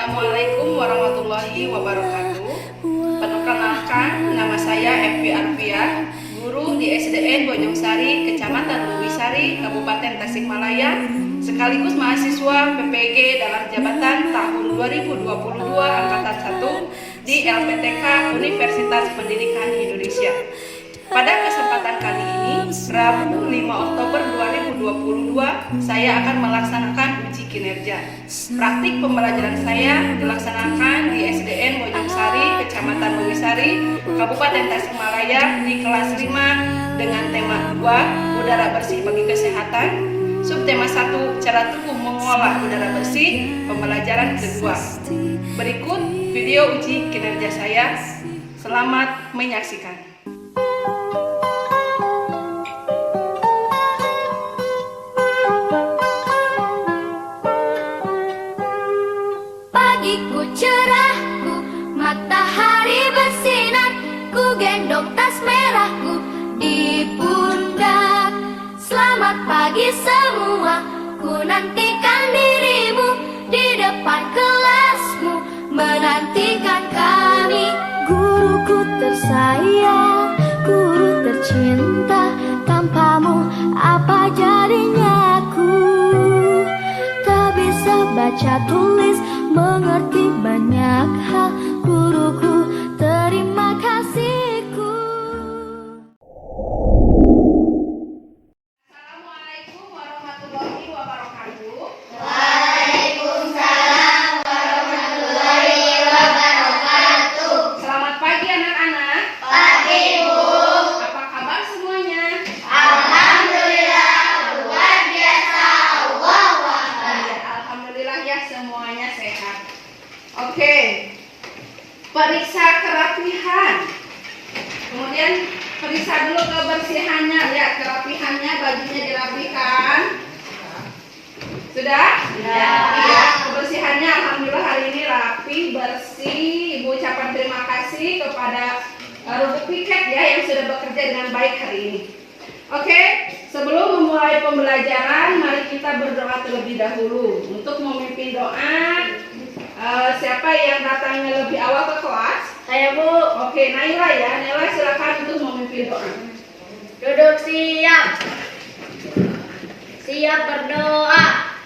Assalamualaikum warahmatullahi wabarakatuh. Perkenalkan, nama saya Evi Arfia, guru di SDN Bojong-Sari, Kecamatan Lewisari, Kabupaten Tasikmalaya, sekaligus mahasiswa PPG dalam jabatan tahun 2022 Angkatan 1 di LPTK Universitas Pendidikan Indonesia. Pada kesempatan kali ini, Rabu 5 Oktober 2022, saya akan melaksanakan uji kinerja. Praktik pembelajaran saya dilaksanakan di SDN Bojong-Sari, Kecamatan Lewisari, Kabupaten Tasikmalaya di kelas 5 dengan tema 2, udara bersih bagi kesehatan. Subtema 1, cara tubuh mengolah udara bersih, pembelajaran kedua. Berikut video uji kinerja saya. Selamat menyaksikan. Pagiku cerahku, matahari bersinar, ku gendong tas merahku di pundak. Selamat pagi semua, ku nantikan dirimu di depan kelasmu, menantikan kami. Guruku tersayang, guru tercinta, tanpamu apa jadinya aku? Tak bisa baca tulis, mengerti banyak hal, guruku, terima kasihku. Assalamualaikum warahmatullahi wabarakatuh. Waalaikumsalam warahmatullahi wabarakatuh. Selamat pagi anak-anak. Pagi, Bu. Apa kabar semuanya? Alhamdulillah, luar biasa. Allahu Akbar. Alhamdulillah ya, semuanya sehat. Oke. Periksa kerapihan. Kemudian periksa dulu kebersihannya, lihat kerapihannya, bajunya dirapikan. Sudah? Sudah. Iya, kebersihannya alhamdulillah hari ini rapi, bersih. Ibu ucapkan terima kasih kepada Rubuk Piket ya yang sudah bekerja dengan baik hari ini. Oke, sebelum memulai pembelajaran, mari kita berdoa terlebih dahulu. Untuk memimpin doa, siapa yang datangnya lebih awal ke kelas? Saya, Bu. Oke, Naila ya. Naila silakan untuk memimpin doa. Duduk siap. Siap berdoa.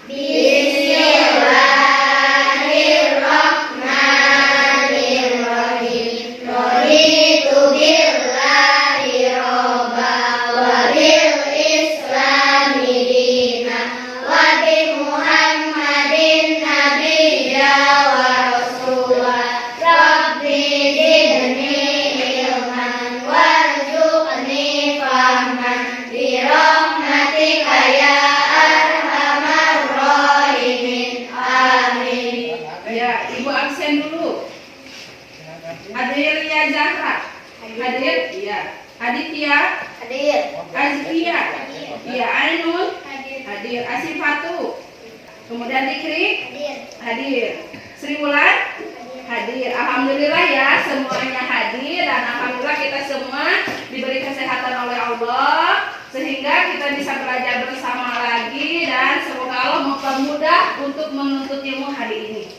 Bismillahirrahmanirrahim. Raditu billahi robba wa bil islami dina wa bi Muhammadin nabiyya wa rasulah. Rabbi zidni ilman warzuqni fahman bi rahmatika ya arhamar rahimin. Amin. Ya, Ibu absen dulu. Hadir ya Zahra. Hadir? Iya. Aditya? Hadir. Azkia? Iya. Ainun? Hadir. Hadir. Asifatu? Kemudian Dikri? Hadir. Hadir. Sri Wulan? Hadir. Alhamdulillah ya, semuanya hadir dan alhamdulillah kita semua diberi kesehatan oleh Allah sehingga kita bisa belajar bersama lagi dan semoga Allah mempermudah untuk menuntut ilmu hari ini.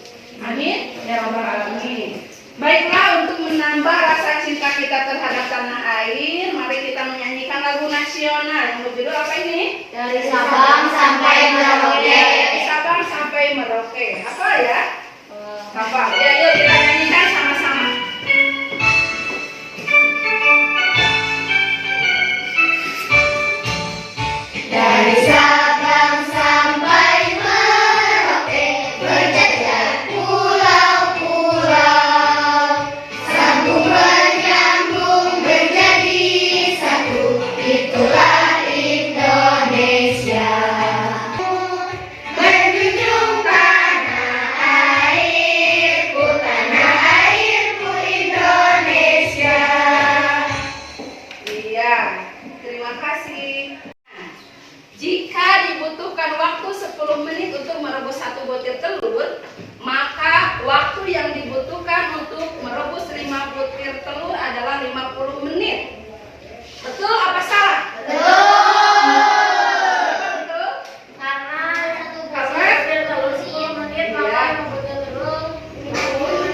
Amin ya rabbal alamin. Baiklah, untuk menambah rasa cinta kita terhadap tanah air, mari kita menyanyikan lagu nasional yang berjudul apa ini? Dari Sabang sampai Merauke. Dari Sabang sampai Merauke. Apa ya? Apa? Ya, yuk kita nyanyikan sama-sama. Dari Sabang sampai Merauke, berjajar pulau-pulau, sambung menyambung menjadi satu, itulah Indonesia. Menjunjung tanah airku, tanah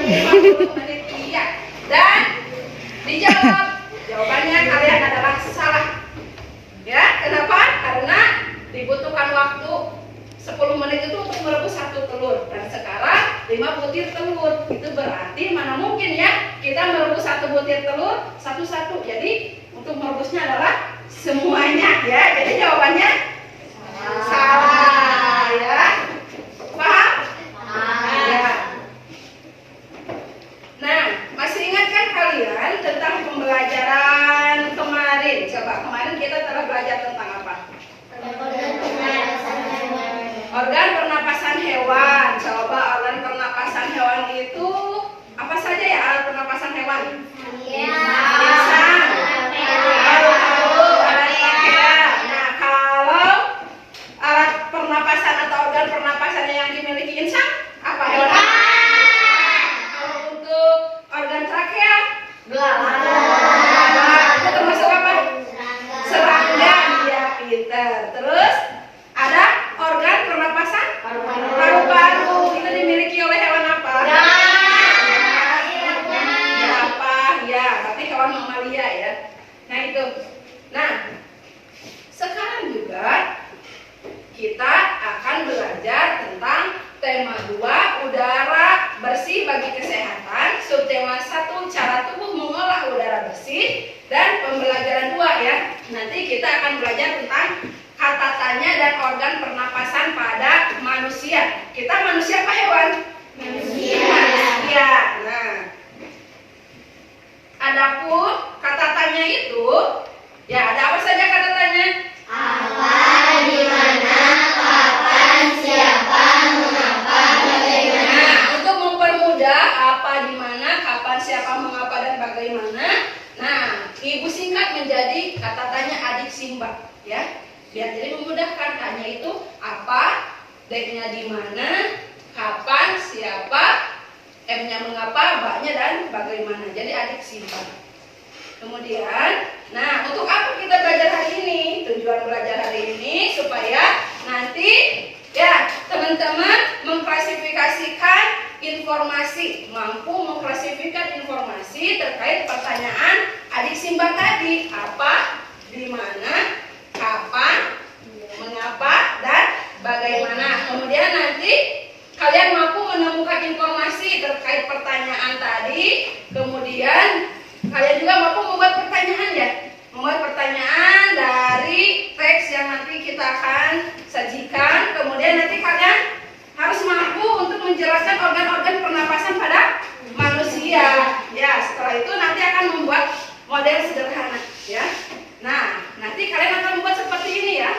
50 menit. Iya. Dan dijawab. Jawabannya kalian adalah salah. Ya, kenapa? Karena dibutuhkan waktu 10 menit itu untuk merebus 1 telur. Dan sekarang 5 butir telur. Itu berarti mana mungkin ya kita merebus 1 butir telur satu-satu. Jadi untuk merebusnya adalah semuanya ya. Jadi jawabannya salah ya. Paham? Ya. Nah, masih ingat kan kalian tentang pembelajaran kemarin? Coba kemarin kita telah belajar tentang apa? Organ pernapasan hewan. Coba organ pernapasan hewan itu apa saja ya alat pernapasan hewan? Insang, paru-paru, alat trachea. Nah, kalau alat pernapasan atau organ pernapasan yang dimiliki insang apa hewan? Kalau untuk organ trachea, itu termasuk apa? Serangga. Ya, pinter. Terus ada organ pernapasan paru-paru. Itu dimiliki oleh hewan apa? Jerapah. Ya, berarti hewan mamalia ya. Nah itu. Nah, sekarang juga kita akan belajar tentang tema 2, udara bersih bagi kesehatan. Subtema 1, cara tubuh mengolah udara bersih. Dan pembelajaran 2 ya. Nanti kita akan belajar tentang kata tanya dan organ pernapasan pada manusia. Kita manusia apa hewan? Manusia. Nah, adapun kata tanya itu, ya ada apa saja kata tanya? Apa, di mana, kapan, siapa, mengapa, bagaimana. Nah, untuk mempermudah apa, di mana, kapan, siapa, mengapa, dan bagaimana. Nah, ibu singkat menjadi kata tanya adik Simba, ya. Biar jadi memudahkan. Tanya itu apa, D-nya di mana, kapan, siapa, M-nya mengapa, B-nya dan bagaimana. Jadi adik Simba. Kemudian, nah untuk apa kita belajar hari ini? Tujuan belajar hari ini supaya nanti ya teman-teman mengklasifikasikan informasi, mampu mengklasifikasikan informasi terkait pertanyaan adik Simba tadi. Apa, di mana, kapan, mengapa, dan bagaimana. Kemudian nanti kalian mampu menemukan informasi terkait pertanyaan tadi. Kemudian kalian juga mampu membuat pertanyaan ya. Membuat pertanyaan dari teks yang nanti kita akan sajikan. Kemudian nanti kalian harus mampu untuk menjelaskan organ-organ pernapasan pada manusia. Ya, setelah itu nanti akan membuat model sederhana ya. Nah, nanti kalian akan membuat seperti ini ya.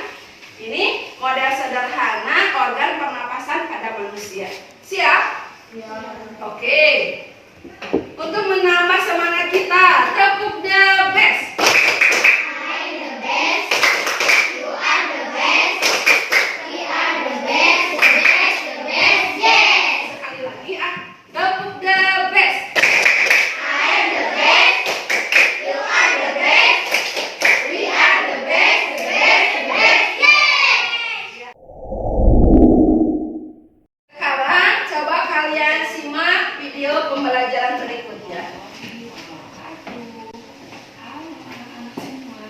Ini model sederhana organ pernapasan pada manusia. Siap? Ya. Oke. Untuk menambah semangat kita, tepuk the best. I'm the best. You are the best. We are the best. The best. The best. Yes. Sekali lagi tepuk the best. I'm the best. You are the best. We are the best. The best. The best. Yes. Sekarang coba kalian simak video pembelajaran berikutnya. Halo anak-anak semua,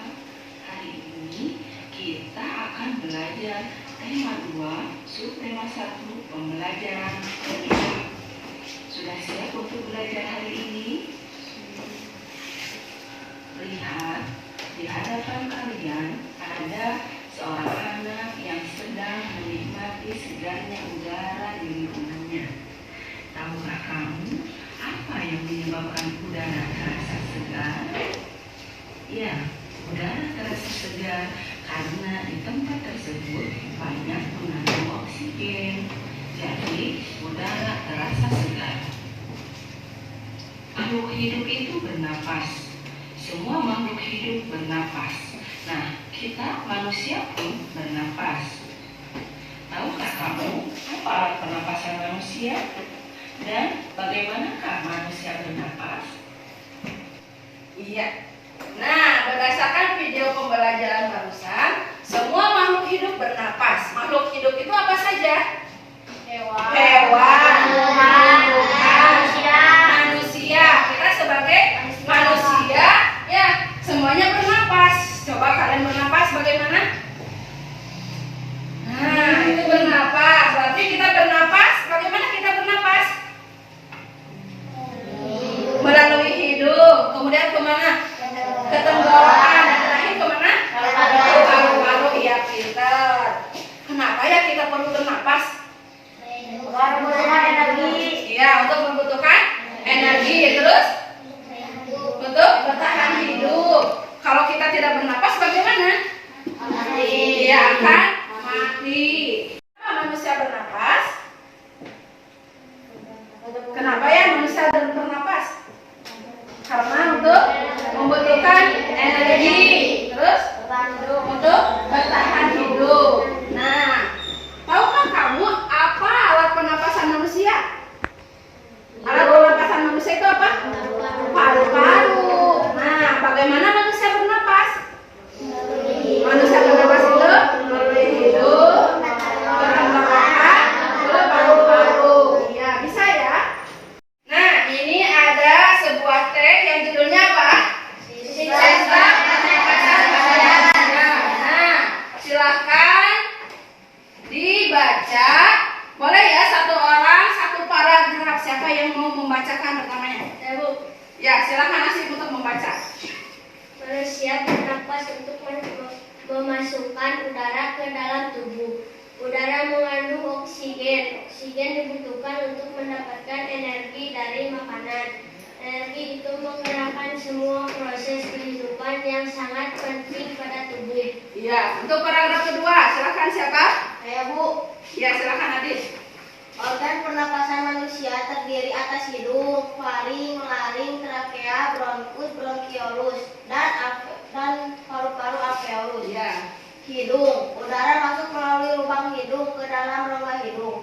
hari ini kita akan belajar tema 2, subtema 1, pembelajaran kedua. Sudah siap untuk belajar hari ini? Lihat, di hadapan kalian ada seorang anak yang sedang menikmati segarnya udara di lingkungannya. Tahukah kamu apa yang menyebabkan udara terasa segar? Ya, udara terasa segar karena di tempat tersebut banyak mengandung oksigen. Jadi, udara terasa segar. Makhluk hidup itu bernapas. Semua makhluk hidup bernapas. Nah, kita manusia pun bernapas. Tahukah kamu apa alat pernapasan manusia? Dan bagaimanakah manusia bernapas? Iya. Nah, berdasarkan video pembelajaran barusan, semua makhluk hidup bernapas. Makhluk hidup itu apa saja? Hewan. Hewan, Manusia. untuk membutuhkan energi, terus untuk bertahan hidup. Kalau kita tidak bernapas bagaimana? Dia akan mati. Kenapa manusia bernapas? Kenapa ya manusia bernapas? Karena untuk membutuhkan energi, terus untuk bertahan hidup. Nah, tahukah kamu apa alat pernapasan manusia? Alat pernapasan manusia itu apa? Paru-paru. Nah, bagaimana manusia bernapas? Manusia bernapas itu melalui hidung, kerongkongan, ke paru-paru. Ya, bisa ya. Nah, ini ada sebuah teks yang judulnya apa? Sistem pernapasan pada manusia. Nah, silahkan dibaca. Boleh ya, satu orang satu paragraf. Siapa yang mau membacakan pertamanya? Bu. Ya, silakan Asif untuk membaca. Manusia bernapas untuk memasukkan udara ke dalam tubuh. Udara mengandung oksigen. Oksigen dibutuhkan untuk mendapatkan energi dari makanan. Energi itu menggerakkan semua proses kehidupan yang sangat penting pada tubuh. Iya, untuk paragraf kedua, silakan siapa? Saya, Bu. Ya, silakan Adis. Organ pernapasan manusia terdiri atas hidung, faring, laring, trakea, bronkus, bronkiolus, dan paru-paru alveolus. Ya. Hidung, udara masuk melalui lubang hidung ke dalam rongga hidung.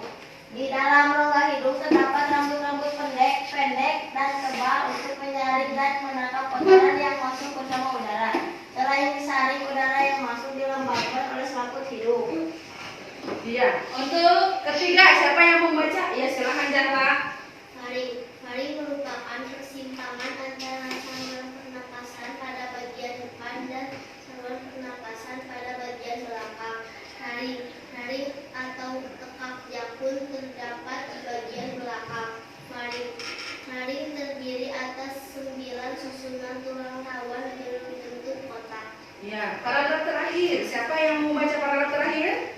Di dalam rongga hidung terdapat rambut-rambut pendek dan tebal untuk menyaring dan menangkap kotoran yang masuk bersama udara. Selain disaring, udara yang masuk dilembabkan oleh selaput hidung. Iya. Untuk ketiga, siapa yang membaca? Ya, silakan Jahla. Faring merupakan persimpangan antara saluran pernapasan pada bagian depan dan saluran pernapasan pada bagian belakang. Faring atau tekak jakun terdapat di bagian belakang. Faring terdiri atas 9 susunan tulang rawan berbentuk kotak. Ya, paragraf terakhir. Siapa yang membaca paragraf terakhir?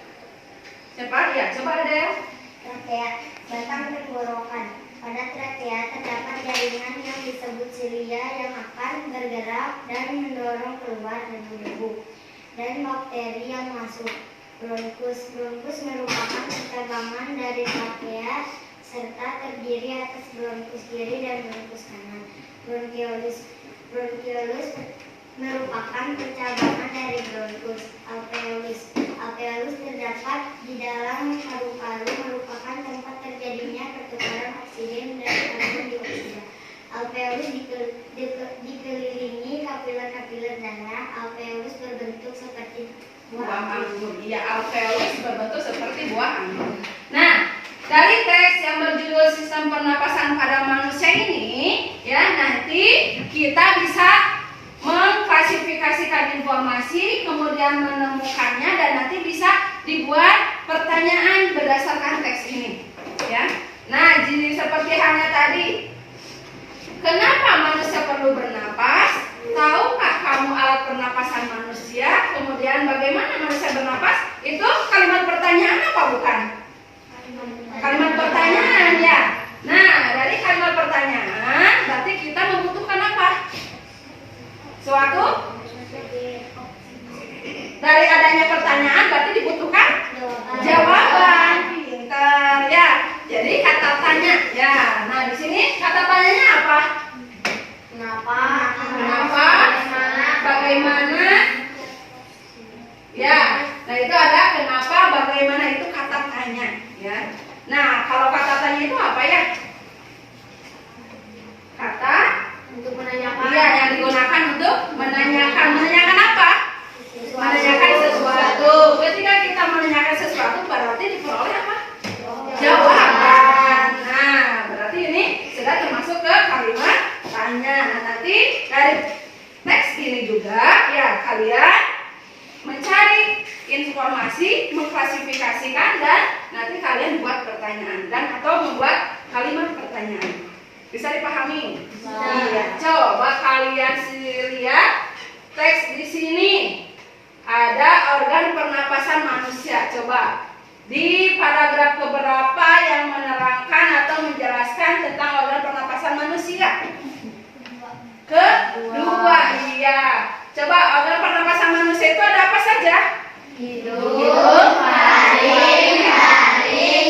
Siapa? Ya, coba ada. Trakea, batang tenggorokan. Pada trakea terdapat jaringan yang disebut silia yang akan bergerak dan mendorong keluar debu-debu dan bakteri yang masuk. Bronkus merupakan percabangan dari trakea serta terdiri atas bronkus kiri dan bronkus kanan. Bronkiolus merupakan percabangan dari bronkus. Alveolus terdapat di dalam paru-paru, merupakan tempat terjadinya pertukaran oksigen dan karbon dioksida. Alveolus dikelilingi kapiler-kapiler darah. Alveolus berbentuk seperti Buah anggur. Iya, alveolus berbentuk seperti buah anggur. Nah, dari teks yang berjudul Sistem Pernapasan pada Manusia ini, ya nanti kita bisa mengklasifikasikan informasi, kemudian menemukannya, dan nanti bisa dibuat pertanyaan berdasarkan teks ini. Ya, nah jadi seperti halnya tadi, kenapa manusia perlu bernapas? Tahukah kamu alat pernapasan manusia? Kemudian bagaimana manusia bernapas? Itu kalimat pertanyaan apa bukan? Kalimat pertanyaan ya. Nah, dari kalimat pertanyaan berarti kita membutuhkan apa? Suatu? Dari adanya pertanyaan berarti dibutuhkan jawaban. Pintar ya. Jadi kata tanya ya. Nah, di sini kata tanyanya apa? Kenapa? Bagaimana? Ya. Nah, itu ada kenapa, bagaimana, itu kata tanya ya. Nah, kalau kata tanya itu apa ya? Kata untuk menanyakan. iya, yang digunakan untuk menanyakan. Menanyakan apa? Menanyakan sesuatu. Ketika kita menanyakan sesuatu berarti diperoleh apa? Jawaban. Nah, berarti ini sudah termasuk ke kalimat tanya. Nah, nanti dari teks ini juga ya kalian mencari informasi, mengklasifikasikan, dan nanti kalian buat pertanyaan dan atau membuat kalimat pertanyaan. Bisa dipahami? Iya. Coba kalian lihat teks di sini. Ada organ pernapasan manusia. Coba di paragraf keberapa yang menerangkan atau menjelaskan tentang organ pernapasan manusia? Kedua, iya. Coba organ pernapasan manusia itu ada apa saja? Hidung, taring,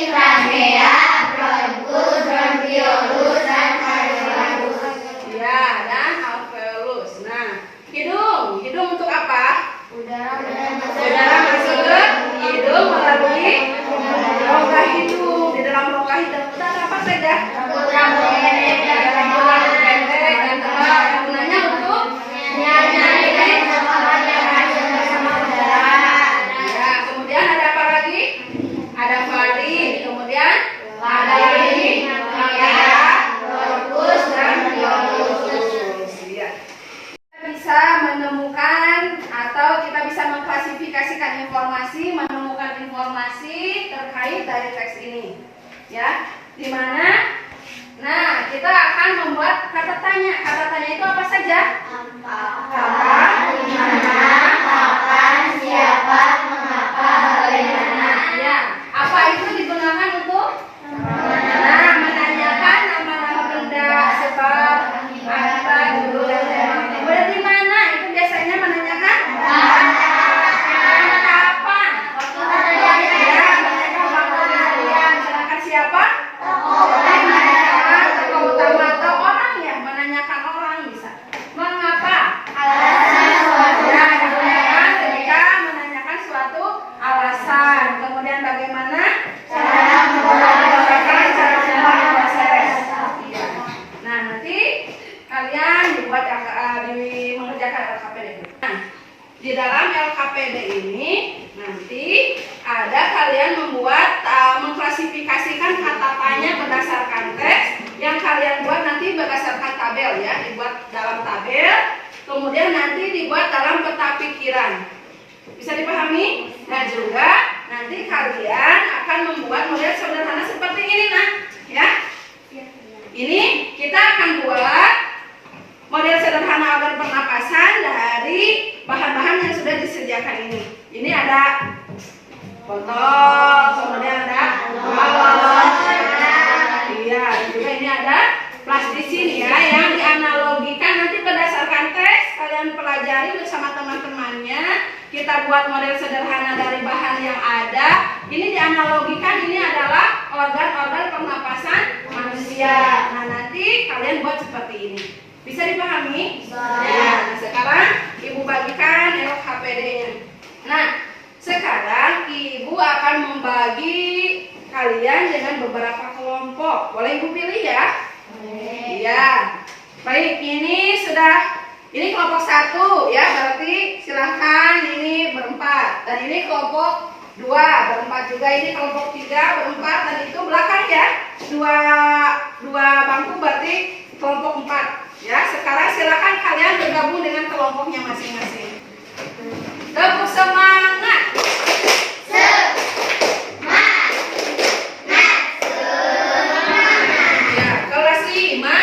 trachea, bronkus, bronkiolus, dan alveolus. Ya, dan alveolus. Nah, hidung untuk apa? Udara masuk ke hidung melalui rongga hidung. Di dalam rongga hidung itu ada apa saja? Rambut pendek dan tebal. Gunanya untuk menyaring bersama udara. Ya, kemudian ada apa lagi? Ada faring, kemudian ada lagi trachea, bronkus, dan alveolus. Ya. Kita bisa menemukan atau kita bisa mengklasifikasikan informasi, menemukan informasi terkait dari teks ini, ya. Di mana? Nah, kita akan membuat kata tanya. Kata tanya itu apa saja? Kapan, di mana, kapan, siapa, mengapa, bagaimana. Ya, apa itu digunakan untuk? Nah, menanyakan nama-nama benda, sebab, akibat, dulu, dan tema. Kemudian di mana? Itu biasanya menanyakan kapan. Ya, menanyakan waktu kejadian. Menanyakan siapa? Menanyakan tokoh utama atau orang ya. Menanyakan orang bisa. Mengapa? Ya, digunakan ketika menanyakan suatu alasan. Kemudian bagaimana? Cara proses. Iya. Nah, nanti kalian dibuat mengerjakan LKPD. Nah, di dalam LKPD ini nanti ada kalian membuat mengklasifikasikan kata tanya berdasarkan teks yang kalian buat nanti berdasarkan tabel ya, dibuat dalam tabel, kemudian nanti dibuat dalam peta pikiran. Bisa dipahami? Nah, juga nanti kalian akan membuat model sederhana seperti ini, nah, ya. Ini kita akan buat model sederhana organ pernapasan dari bahan-bahan yang sudah disediakan ini. Ini ada botol, kemudian ada balon, iya, juga ini ada plastisin ya, yang dianalogikan nanti berdasarkan teks kalian pelajari bersama teman-temannya. Kita buat model sederhana dari bahan yang ada. Ini dianalogikan, ini adalah organ-organ pernapasan manusia. Nah, nanti kalian buat seperti ini. Bisa dipahami? Ya, nah sekarang Ibu bagikan LKPD-nya. Nah, sekarang Ibu akan membagi kalian dengan beberapa kelompok. Boleh Ibu pilih ya? Iya. Baik, ini kelompok 1 ya, berarti silahkan ini berempat. Dan ini kelompok 2 berempat juga, ini kelompok 3 berempat, dan itu belakang ya. Dua bangku berarti kelompok 4. Ya, sekarang silakan kalian bergabung dengan kelompoknya masing-masing. Tepuk semangat. Ya, kelas 5.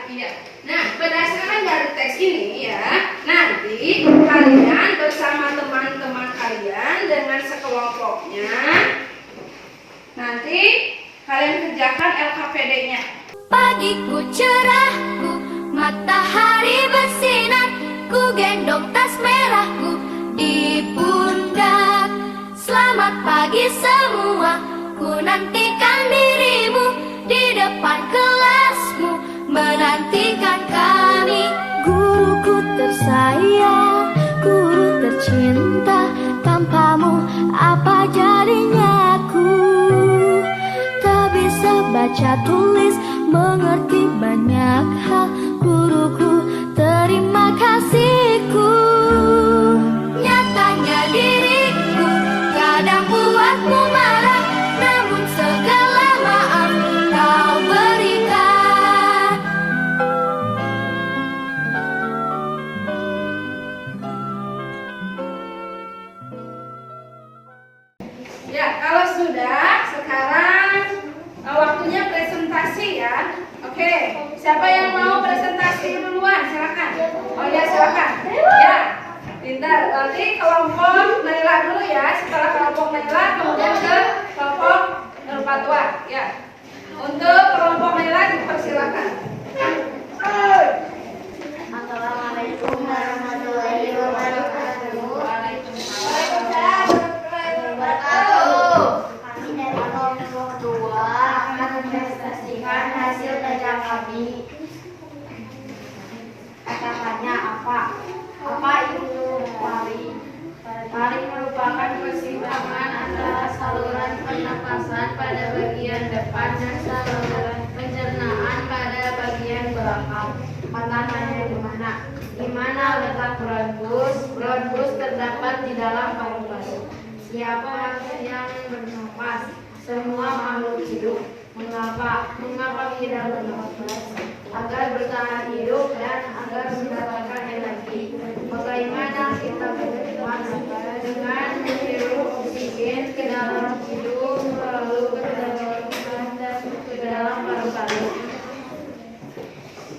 Iya. Nah, berdasarkan dari teks ini ya, nanti kalian bersama teman-teman kalian dengan sekelompoknya, nanti kalian kerjakan LKPD-nya. Pagiku cerahku, matahari bersinar, ku gendong tas merahku di pundak. Selamat pagi semua, ku nantikan dirimu di depan kelasmu, menantikan kami. Guruku tersayang, guru tercinta, tanpamu apa jadinya aku? Tak bisa baca tulis, mengerti banyak hal. Guruku, terima kasihku. Nyatanya diriku kadang buatmu marah, namun segala maaf kau berikan. Ya, kalau sudah, sekarang waktunya presentasi ya. Oke, siapa yang mau presentasi duluan? Silakan. Oh ya, silakan. Ya, Pintar. Nanti kelompok Naila dulu ya. Setelah kelompok Naila, kemudian ke kelompok Nur Fatwa. Ya. Untuk kelompok Naila dipersilakan. Assalamualaikum warahmatullahi wabarakatuh. Waalaikumsalam warahmatullahi wabarakatuh. Kami dari kelompok 2 akan mempresentasikan hasil kerja kami. Kata-katanya apa? Apa itu paring? Paring merupakan keseimbangan antara saluran pernapasan pada bagian depan dan saluran pencernaan pada bagian belakang. Pertanyaannya di mana? Di mana letak bronkus? Bronkus terdapat di dalam paru-paru. Siapa yang bernapas? Semua makhluk hidup. Mengapa? Mengapa kita bernapas? Agar bertahan hidup dan agar mendapatkan energi. Bagaimana kita bernapas? Dengan menghirup oksigen ke dalam hidung lalu ke dalam dan ke dalam paru-paru.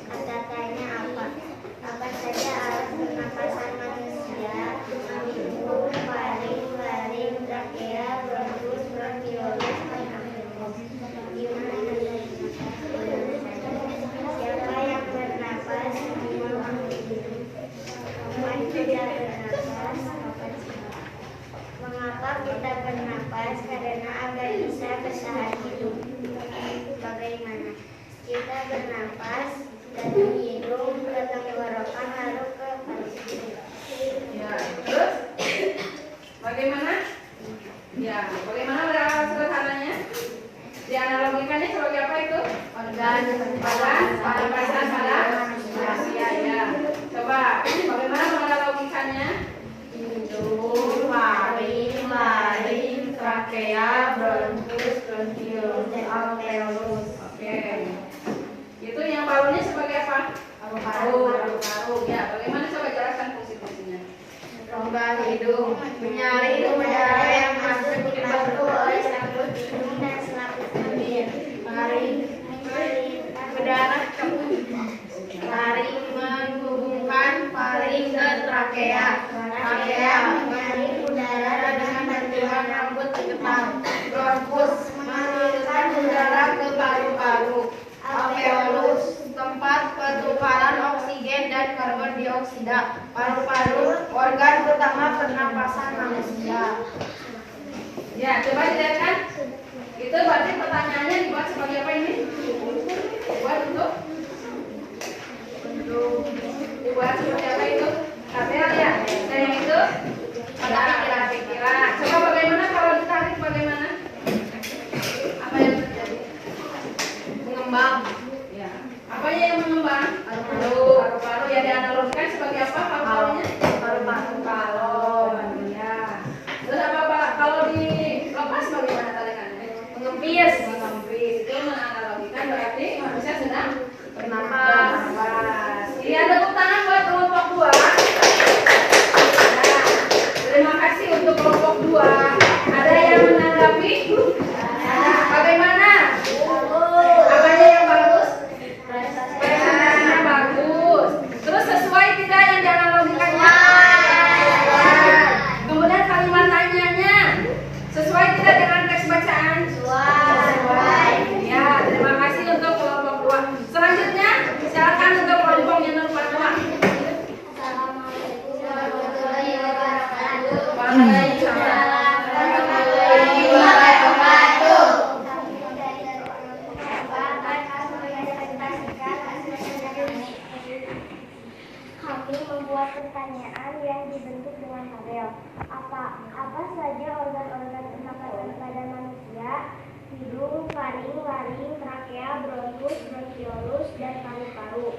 Kata-katanya apa? Apa saja alat pernapasan manusia? Hidung, paring, laring, trakea, bronkus, bronkiolus, dan alveolus. Gimana siapa yang bernapas? Semua makhluk hidup. Kapan kita bernapas? Kapan siapa? Mengapa kita bernapas? Karena agar bisa bertahan hidup. Bagaimana? Kita bernapas dari hidung ke tenggorokan lalu ke paru-paru. Ya, terus bagaimana? Ya, bagaimana sederhananya? Dianalogikannya sebagai apa itu? Organ pernapasan pada manusia. Ya. Coba, bagaimana menganalogikannya? Hidung, paring, laring, trakea, bronkus, bronkiolus, dan alveolus. Oke. Itu yang parunya sebagai apa? Paru-paru. Ya, bagaimana coba jelaskan fungsi-fungsinya? Rongga hidung menyaring udara yang masuk dibantu oleh selaput hidung dan selaput bibir. Paring udara ke laring menghubungkan paring ke trakea. Trakea menyaring udara dengan bantuan rambut kepala. Bronkus mengalirkan udara ke paru-paru. Alveolus tempat pertukaran oksigen dan karbon dioksida. Paru-paru organ utama pernapasan manusia. Ya, coba dilihatkan. Itu berarti pertanyaannya dibuat sebagai apa ini? Dibuat untuk dibuat seperti apa itu? Tabel ya. Dan yang itu pikiran. Coba bagaimana kalau ditarik bagaimana? Apa yang terjadi? Mengembang. Ya. Apa yang mengembang? Paru-paru ya dianalogikan sebagai apa paru-parunya? Paru-paru Balon. Ya. Terus apa kalau dilepas bagaimana tarikannya? mengempis. Itu menganalogikan berarti manusia sedang Bernapas. Iya, tepuk tangan buat kelompok 2. Nah, terima kasih untuk kelompok 2. Ada yang menanggapi? Bagaimana? Apanya yang bagus? Presentasinya bagus. Terus sesuai tidak yang dianalogikannya? Kemudian kalimat tanyanya sesuai tidak dengan teks bacaan? Sesuai. Ya, terima kasih untuk kelompok 2. Selanjutnya, silakan untuk kelompoknya Nur Fatwa. Assalamualaikum warahmatullahi wabarakatuh. Waalaikumsalam. Kami membuat pertanyaan yang dibentuk dengan tabel. Apa saja organ-organ pernapasan pada manusia? Hidung, paring, laring, trakea, bronkus, bronkiolus, dan paru-paru.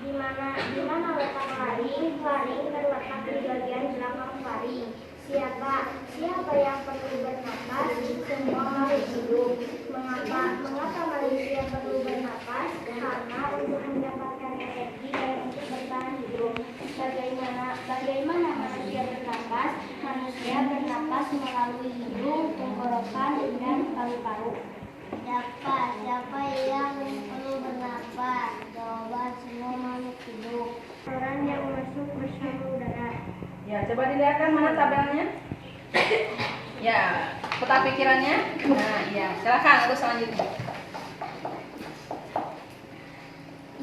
Di mana letak laring? Laring terletak di bagian belakang paring. Siapa yang perlu bernapas? Semua makhluk hidup. Mengapa manusia perlu bernapas? Karena untuk mendapatkan energi dan untuk bertahan hidup. Bagaimana manusia bernapas? Manusia bernapas melalui hidung, tenggorokan, dan paru-paru. Siapa yang perlu bernapas? Jawaban semua makhluk hidup. Orang yang masuk bersama udara. coba dilihatkan mana tabelnya. Ya, peta pikirannya. Nah, ya, silakan untuk selanjutnya.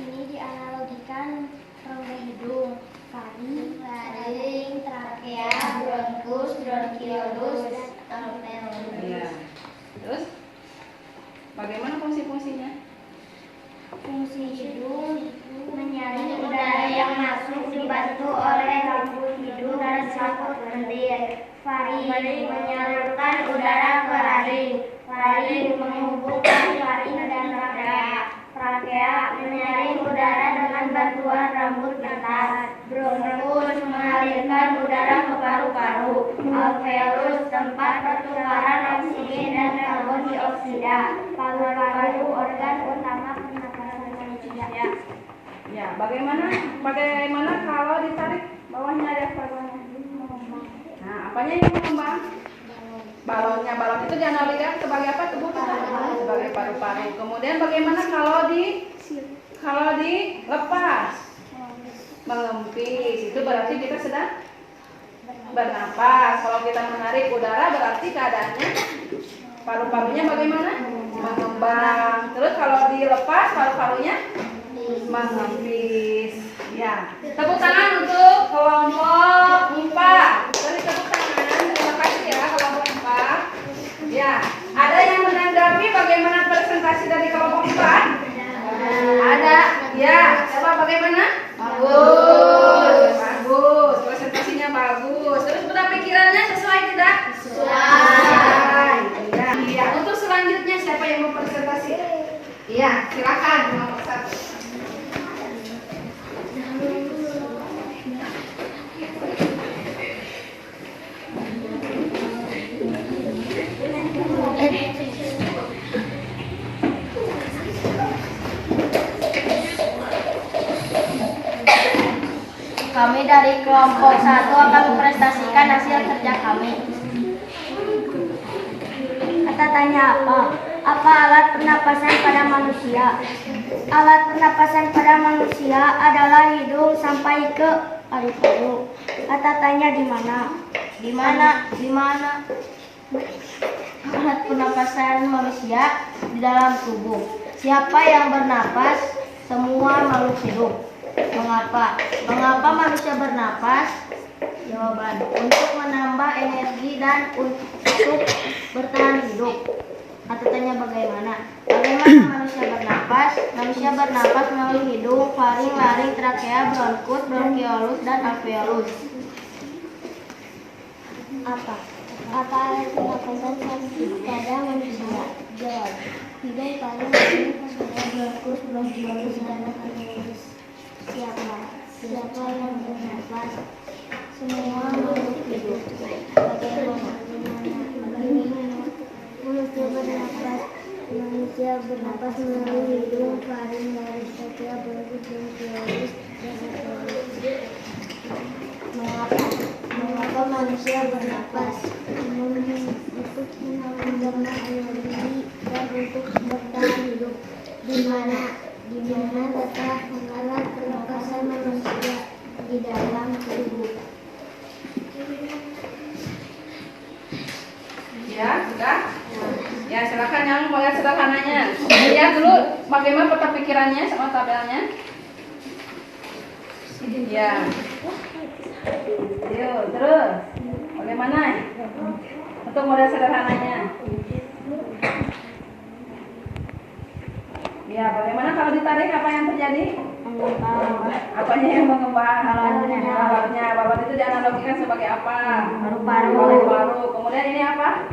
Ini dianalogikan rongga hidung, faring, trakea, bronkus, bronkiolus, dan alveolus. Ya. Terus bagaimana fungsi-fungsinya? Fungsi hidung menyaring udara yang masuk dibantu oleh rambut hidung dan selaput lendir. Faring menyalurkan udara ke laring. Faring menghubungkan faring dan trakea. Trakea menyaring udara dengan bantuan rambut lintas. Bronkus mengalirkan udara ke paru-paru. Alveolus tempat pertukaran oksigen dan karbon dioksida. Paru-paru organ utama pernapasan manusia. Ya, bagaimana kalau ditarik bawahnya ada bawahnya? Nah, apanya yang mengembang? Balon itu dianalogikan sebagai apa? Tubuh kita sebagai paru-paru. Kemudian bagaimana kalau dilepas? Mengempis. Itu berarti kita sedang bernapas. Kalau kita menarik udara berarti keadaannya paru-parunya bagaimana? Mengembang. Terus kalau dilepas paru-parunya mengempis. Ya. Tepuk tangan untuk kelompok 4. Beri tepuk tangan. Terima kasih ya kelompok 4. Ya. Ada yang menanggapi bagaimana presentasi dari kelompok 4? Ada. Ya. Coba bagaimana? Bagus. Presentasinya bagus. Terus peta pikirannya sesuai tidak? Sesuai. Ya. Untuk selanjutnya siapa yang mau presentasi? Iya, silakan nomor 1. Kami dari kelompok 1 akan mempresentasikan hasil kerja kami. Kata tanya apa? Apa alat pernapasan pada manusia? Alat pernapasan pada manusia adalah hidung sampai ke paru-paru. Kata tanya di mana? Di mana? Alat pernapasan manusia di dalam tubuh. Siapa yang bernapas? Semua makhluk hidup. Mengapa? Mengapa manusia bernapas? Jawaban: untuk menambah energi dan untuk bertahan hidup. Atau tanya bagaimana? Bagaimana manusia bernapas? Manusia bernapas melalui hidung, faring, laring, trakea, bronkus, bronkiolus, dan alveolus. Apa alat pernapasan pada manusia? Jawab: hidung, faring, laring, trakea, bronkus, bronkiolus, dan alveolus. Siapa yang bernapas? Semua makhluk hidup. Bagaimana manusia bernapas melalui hidung, faring, laring, trakea, bronkus, bronkiolus, dan alveolus. Mengapa manusia bernapas? Untuk menambah energi dan untuk bertahan hidup. Di mana letak alat pernapasan manusia? Di dalam tubuh. Ya, sudah? Ya, silakan yang mau lihat sederhananya. Lihat dulu bagaimana peta pikirannya sama tabelnya. Ya. Yuk, terus. Bagaimana? Untuk model sederhananya. Ya, bagaimana kalau ditarik apa yang terjadi? Apanya yang mengembang? Balonnya. Balon itu dianalogikan sebagai apa? Paru-paru. Kemudian ini apa?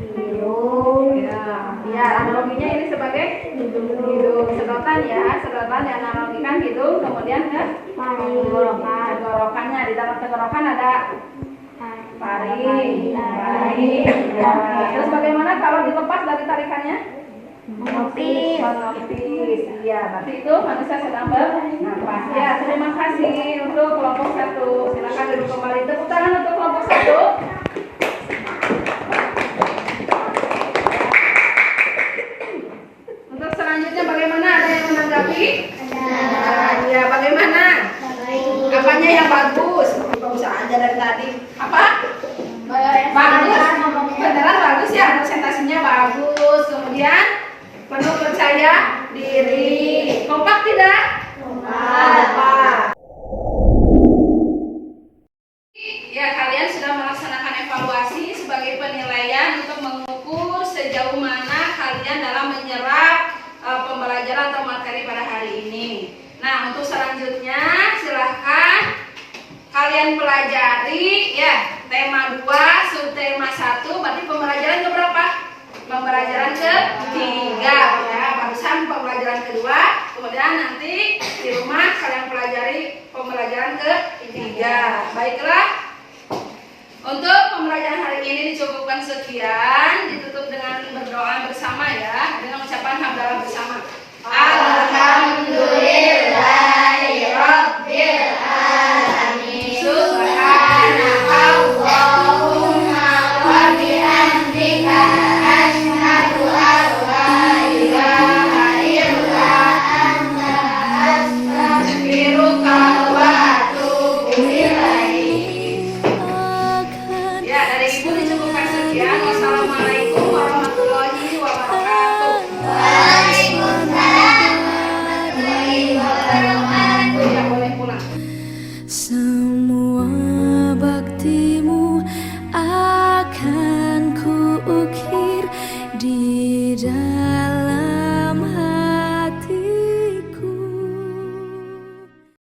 Hidung. Ya, analoginya ini sebagai hidung. Sedotan ya, sedotan dianalogikan hidung. Kemudian ke tenggorokannya. Di dalam tenggorokan ada faring. Ya. Terus bagaimana kalau dilepas dari tarikannya? Mengempis. Ya, berarti itu manusia sedang bernapas. Ya, terima kasih untuk kelompok 1. Silakan duduk kembali. Tepuk tangan untuk kelompok 1. Untuk selanjutnya bagaimana? Ada yang menanggapi? Ya, bagaimana? Apanya yang bagus? kemudian penuh percaya diri. Kompak tidak? Kompak. Ya, kalian sudah melaksanakan evaluasi sebagai penilaian untuk mengukur sejauh mana kalian dalam menyerap pembelajaran atau materi pada hari ini. Nah, untuk selanjutnya silahkan kalian pelajari ya tema 2, subtema 1, berarti pembelajaran keberapa? Pembelajaran ketiga ya, barusan pembelajaran kedua, kemudian nanti di rumah kalian pelajari pembelajaran ketiga. Baiklah, untuk pembelajaran hari ini dicukupkan sekian, ditutup dengan berdoa bersama ya.